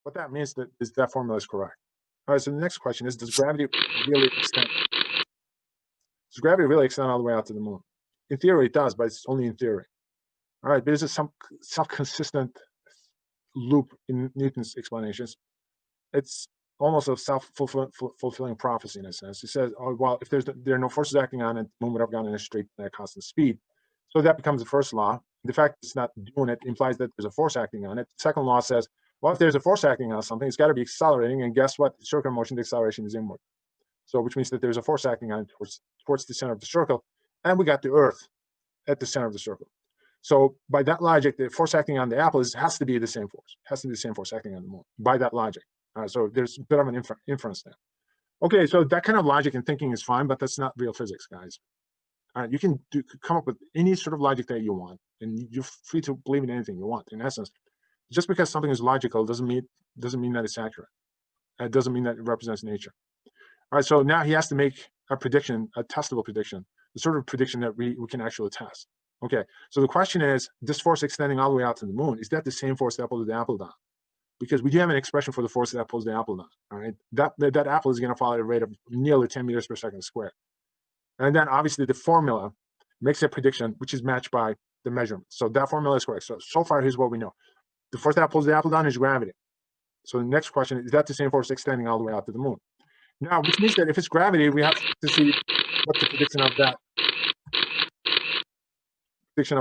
What that means is that formula is correct. All right, so the next question is, does gravity really extend? Does gravity really extend all the way out to the moon? In theory, it does, but it's only in theory. All right, there's some self-consistent loop in Newton's explanations. It's almost a self-fulfilling prophecy in a sense. He says, oh, well, if there are no forces acting on it, the moon would have gone in a straight line at constant speed. So that becomes the first law. The fact it's not doing it implies that there's a force acting on it. The second law says, well, if there's a force acting on something, it's got to be accelerating. And guess what? Circular motion, the acceleration is inward. So which means that there's a force acting on it towards the center of the circle. And we got the Earth at the center of the circle. So by that logic, the force acting on the apple has to be the same force. It has to be the same force acting on the moon, by that logic. So there's a bit of an inference there. Okay, so that kind of logic and thinking is fine, but that's not real physics, guys. You can come up with any sort of logic that you want, and you're free to believe in anything you want. In essence, just because something is logical doesn't mean that it's accurate. It doesn't mean that it represents nature. All right, so now he has to make a prediction, a testable prediction, the sort of prediction that we can actually test. Okay, so the question is, this force extending all the way out to the moon, is that the same force that pulls the apple down? Because we do have an expression for the force that pulls the apple down. All right, that apple is going to fall at a rate of nearly 10 meters per second squared. And then obviously the formula makes a prediction which is matched by the measurement. So that formula is correct. So far, here's what we know. The force that pulls the apple down is gravity. So the next question is that the same force extending all the way out to the moon? Now, which means that if it's gravity, we have to see what the prediction of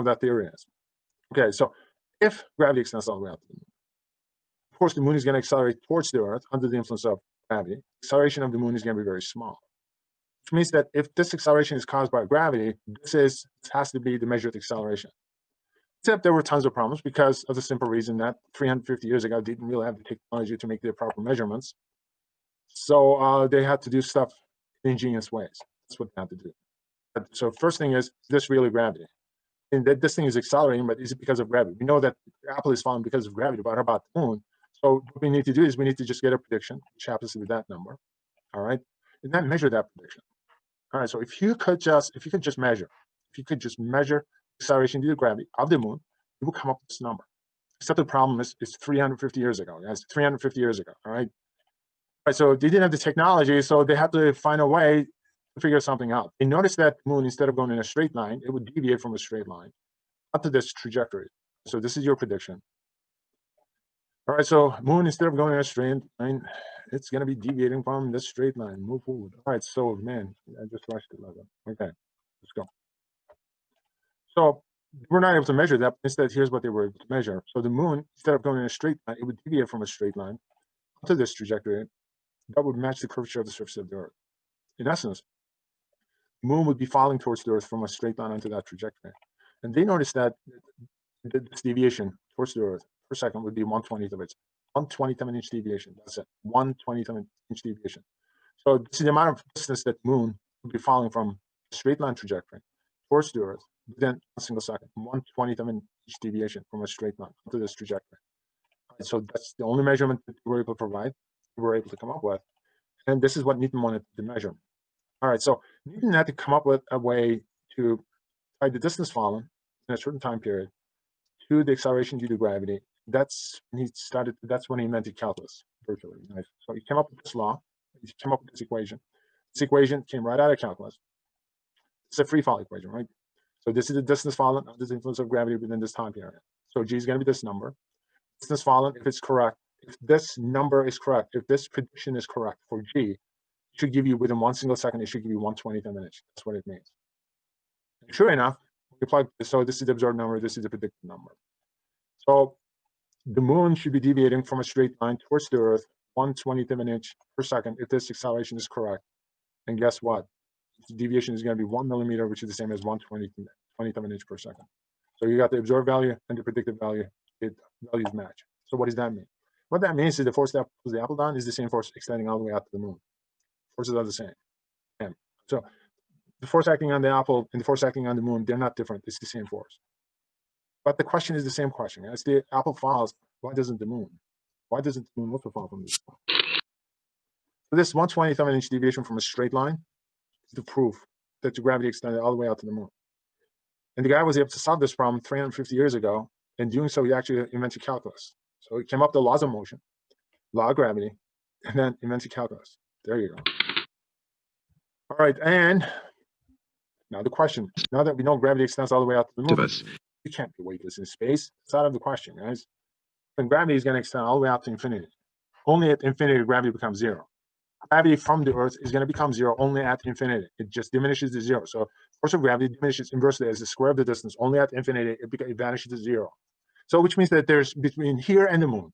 that theory is. Okay, so if gravity extends all the way out to the moon, of course, the moon is going to accelerate towards the Earth under the influence of gravity. Acceleration of the moon is going to be very small, which means that if this acceleration is caused by gravity, this has to be the measured acceleration. Except there were tons of problems because of the simple reason that 350 years ago, didn't really have the technology to make the proper measurements. So they had to do stuff in ingenious ways. That's what they had to do. So first thing is this really gravity? And that this thing is accelerating, but is it because of gravity? We know that Apple is falling because of gravity, but how about the moon? So what we need to do is we need to just get a prediction, which happens to be that number. All right, and then measure that prediction. All right, so if you could just measure acceleration due to gravity of the moon, you will come up with this number. Except the problem is it's 350 years ago. Guys, 350 years ago. All right. So they didn't have the technology, so they had to find a way to figure something out. They noticed that the moon, instead of going in a straight line, it would deviate from a straight line onto this trajectory. So this is your prediction. All right, so moon, instead of going in a straight line, it's going to be deviating from this straight line. Move forward. All right, so man, I just rushed it. Okay, let's go. So we're not able to measure that. Instead, here's what they were able to measure. So the moon, instead of going in a straight line, it would deviate from a straight line onto this trajectory that would match the curvature of the surface of the Earth. In essence, the moon would be falling towards the Earth from a straight line onto that trajectory. And they noticed that this deviation towards the Earth per second would be 1/20th of it. 1/27 inch deviation. That's it. 1/27 inch deviation. So this is the amount of distance that the moon would be falling from a straight line trajectory towards the Earth within a single second. 1/27 inch deviation from a straight line onto this trajectory. Right, so that's the only measurement that we were able to provide, we were able to come up with. And this is what Newton wanted to measure. All right, so Newton had to come up with a way to tie the distance fallen in a certain time period to the acceleration due to gravity. That's when he invented calculus, virtually. Right? So he came up with this law, he came up with this equation. This equation came right out of calculus. It's a free fall equation, right? So this is the distance fallen under the influence of gravity within this time period. So G is going to be this number. Distance fallen, if it's correct, if this number is correct, if this prediction is correct for G, it should give you within 1 single second, it should give you 1/20th of an inch. That's what it means. And sure enough, we plug this, so this is the observed number, this is the predicted number. So the moon should be deviating from a straight line towards the Earth 1/20th of an inch per second if this acceleration is correct. And guess what? The deviation is going to be 1 millimeter, which is the same as 1/20th of an inch per second. So you got the observed value and the predicted value. Values match. So what does that mean? What that means is the force that pulls the apple down is the same force extending all the way out to the moon. Forces are the same. So the force acting on the apple and the force acting on the moon, they're not different. It's the same force. But the question is the same question. As the apple falls, why doesn't the moon? Why doesn't the moon also fall from this? So this 1/20th of an inch deviation from a straight line is the proof that the gravity extended all the way out to the moon. And the guy was able to solve this problem 350 years ago. In doing so, he actually invented calculus. So he came up with the laws of motion. law of gravity, and then invented calculus. There you go. All right, and now the question. Now that we know gravity extends all the way out to the moon, you can't be weightless in space. It's out of the question, guys. And gravity is going to extend all the way out to infinity. Only at infinity, gravity becomes zero. Gravity from the Earth is going to become zero only at infinity. It just diminishes to zero. So force of gravity diminishes inversely as the square of the distance. Only at infinity, it vanishes to zero. So which means that there's between here and the moon,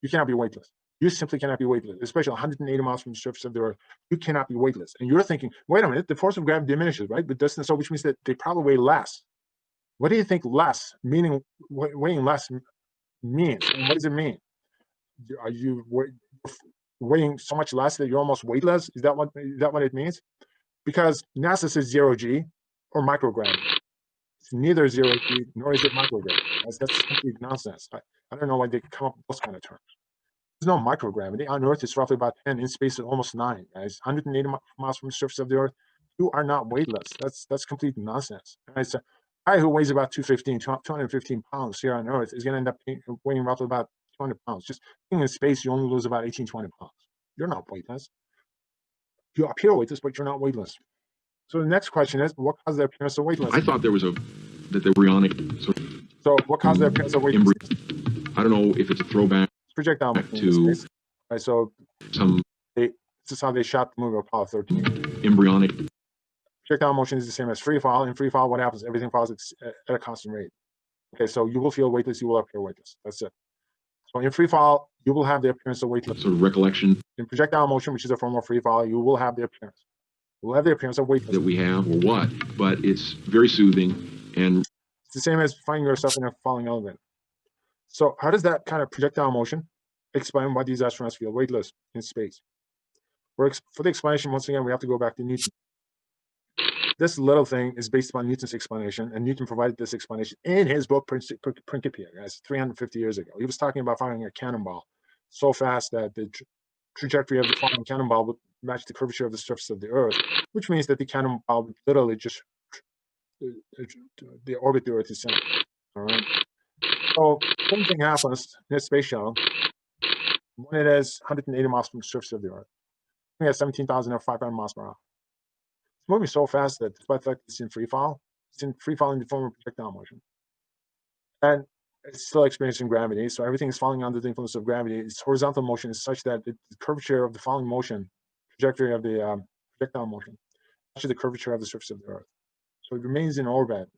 you cannot be weightless. You simply cannot be weightless, especially 180 miles from the surface of the Earth. You cannot be weightless. And you're thinking, wait a minute, the force of gravity diminishes, right? But distance, so which means that they probably weigh less. What do you think less, meaning weighing less means? And what does it mean? Are you weighing so much less that you're almost weightless? Is that what it means? Because NASA says 0G or microgravity. It's neither 0G nor is it microgravity. That's complete nonsense. I don't know why they come up with those kind of terms. There's no microgravity. On Earth, it's roughly about 10. In space, it's almost 9, guys. 180 miles from the surface of the Earth, you are not weightless. That's complete nonsense. Right? So a guy who weighs about 215 pounds here on Earth is going to end up weighing roughly about 200 pounds. Just being in space, you only lose about 18, 20 pounds. You're not weightless. You appear weightless, but you're not weightless. So the next question is, what causes the appearance of weightlessness? I thought there was that the embryonic. So what causes the appearance of weightlessness? I don't know if it's a throwback projectile to right, so this is how they shot the movie Apollo 13. Embryonic. Projectile motion is the same as free fall. In free fall, what happens? Everything falls at a constant rate. Okay, so you will feel weightless, you will appear weightless. That's it. So in free fall, you will have the appearance of weightlessness. Sort of recollection. In projectile motion, which is a form of free fall, you will have the appearance. You will have the appearance of weightlessness. That we have, or what? But it's very soothing, and it's the same as finding yourself in a falling elevator. So how does that kind of projectile motion explain why these astronauts feel weightless in space? For the explanation, once again, we have to go back to Newton. This little thing is based upon Newton's explanation, and Newton provided this explanation in his book Principia, guys, 350 years ago. He was talking about firing a cannonball so fast that the trajectory of the falling cannonball would match the curvature of the surface of the Earth, which means that the cannonball would literally just orbit the Earth's center. All right. So same thing happens in a space shuttle when it is 180 miles from the surface of the Earth. We have 17,500 miles per hour. It's moving so fast that despite the fact that it's in free fall in the form of projectile motion. And it's still experiencing gravity, so everything is falling under the influence of gravity. Its horizontal motion is such that the curvature of the falling motion, trajectory of the projectile motion, matches the curvature of the surface of the Earth. So it remains in orbit.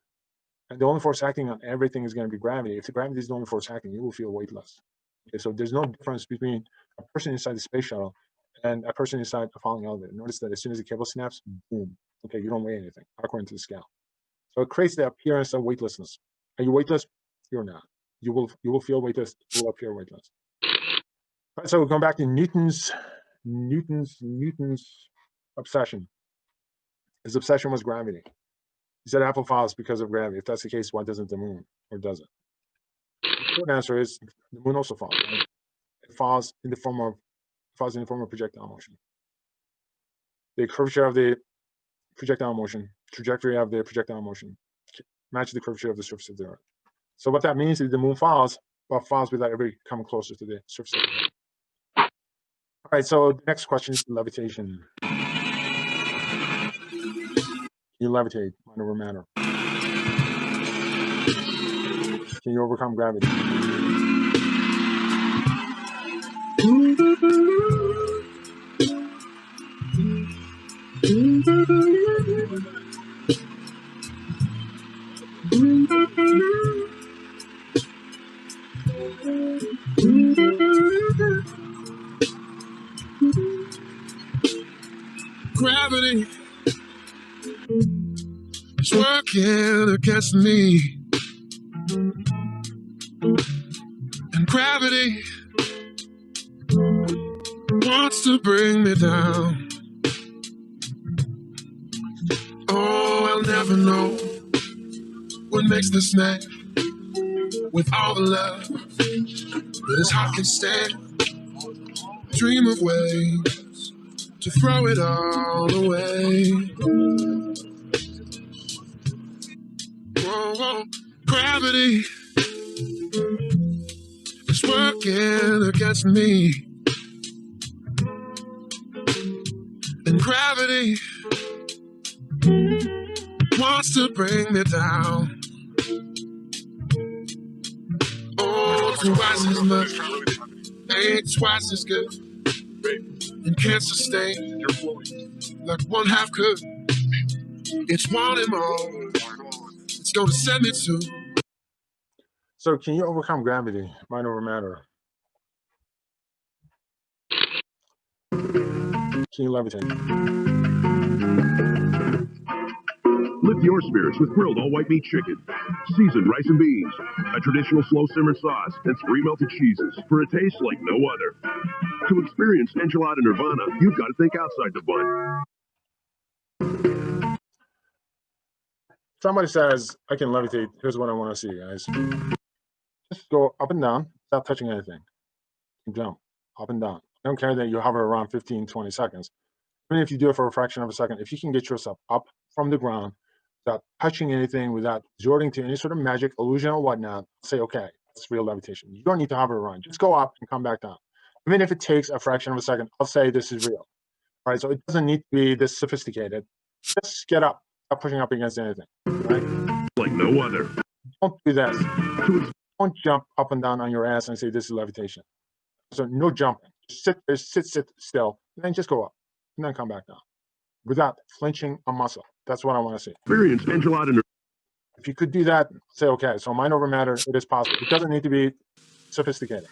And the only force acting on everything is going to be gravity. If the gravity is the only force acting, you will feel weightless. Okay, so there's no difference between a person inside the space shuttle and a person inside a falling elevator. Notice that as soon as the cable snaps, boom. Okay, you don't weigh anything according to the scale. So it creates the appearance of weightlessness. Are you weightless? You're not. You will feel weightless. You will appear weightless. All right, so we're going back to Newton's obsession. His obsession was gravity. He said Apple falls because of gravity. If that's the case, why doesn't the moon, or does it? The short answer is the moon also falls. Right? It falls in the form of projectile motion. The curvature of the projectile motion, trajectory of the projectile motion, matches the curvature of the surface of the Earth. So what that means is the moon falls, but falls without ever coming closer to the surface of the Earth. All right, so the next question is levitation. Can you levitate mind over matter? Can you overcome gravity? Gravity is working against me, and gravity wants to bring me down. Oh, I'll never know what makes this snap with all the love, but his heart can stand. Dream of ways to throw it all away. Whoa, whoa. Gravity is working against me. And gravity wants to bring me down. Oh, twice as much ain't twice as good. And can't sustain like one half could. It's one and more. It's gonna send me to. So can you overcome gravity, mind over matter? Can you levitate? Lift your spirits with grilled all white meat chicken, seasoned rice and beans, a traditional slow simmered sauce, and 3 melted cheeses for a taste like no other. To experience enchilada nirvana, you've got to think outside the bun. Somebody says, I can levitate. Here's what I want to see, guys. Just go up and down without touching anything. Jump up and down. I don't care that you hover around 15, 20 seconds. Even if you do it for a fraction of a second, if you can get yourself up from the ground without touching anything, without resorting to any sort of magic, illusion, or whatnot, say, okay, it's real levitation. You don't need to hover around. Just go up and come back down. Even if it takes a fraction of a second, I'll say this is real. All right, so it doesn't need to be this sophisticated. Just get up. Stop pushing up against anything. Right? Like no other. Don't do this. Don't jump up and down on your ass and say this is levitation. So no jumping. Just sit still, and then just go up, and then come back down, without flinching a muscle. That's what I want to see. Experience enchilada. If you could do that, say, okay, so mind over matter, it is possible. It doesn't need to be sophisticated.